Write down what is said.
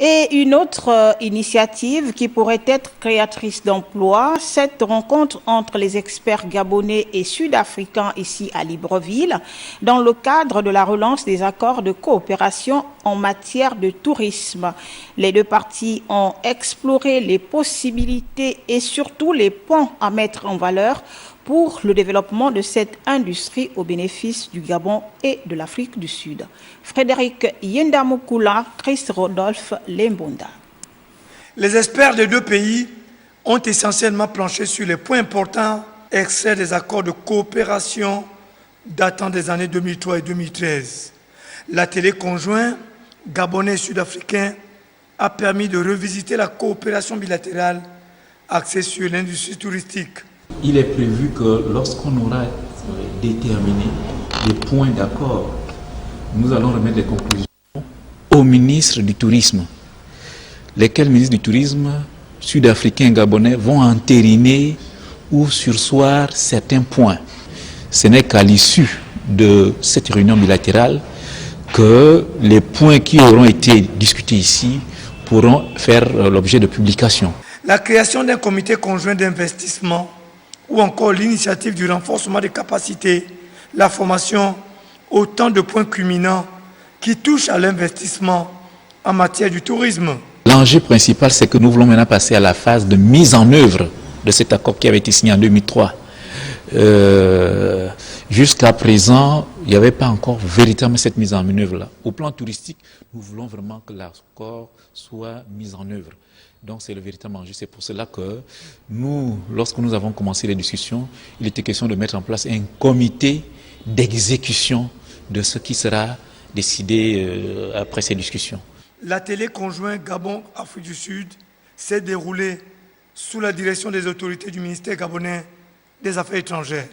Et une autre initiative qui pourrait être créatrice d'emplois, cette rencontre entre les experts gabonais et sud-africains ici à Libreville, dans le cadre de la relance des accords de coopération en matière de tourisme. Les deux parties ont exploré les possibilités et surtout les points à mettre en valeur pour le développement de cette industrie au bénéfice du Gabon et de l'Afrique du Sud. Frédéric Yendamukula, Chris Rodolphe Lembonda. Les experts des deux pays ont essentiellement planché sur les points importants extraits des accords de coopération datant des années 2003 et 2013. L'atelier conjoint gabonais et sud-africain a permis de revisiter la coopération bilatérale axée sur l'industrie touristique. Il est prévu que lorsqu'on aura déterminé les points d'accord, nous allons remettre les conclusions au ministre du Tourisme, lesquels ministres du Tourisme sud-africains et gabonais vont entériner ou surseoir certains points. Ce n'est qu'à l'issue de cette réunion bilatérale que les points qui auront été discutés ici pourront faire l'objet de publication. La création d'un comité conjoint d'investissement ou encore l'initiative du renforcement des capacités, la formation, autant de points culminants qui touchent à l'investissement en matière du tourisme. L'enjeu principal, c'est que nous voulons maintenant passer à la phase de mise en œuvre de cet accord qui avait été signé en 2003. Jusqu'à présent, il n'y avait pas encore véritablement cette mise en œuvre-là. Au plan touristique, nous voulons vraiment que l'accord soit mis en œuvre. Donc c'est le véritable enjeu. C'est pour cela que nous, lorsque nous avons commencé les discussions, il était question de mettre en place un comité d'exécution de ce qui sera décidé après ces discussions. L'atelier conjoint Gabon-Afrique du Sud s'est déroulé sous la direction des autorités du ministère gabonais des Affaires étrangères.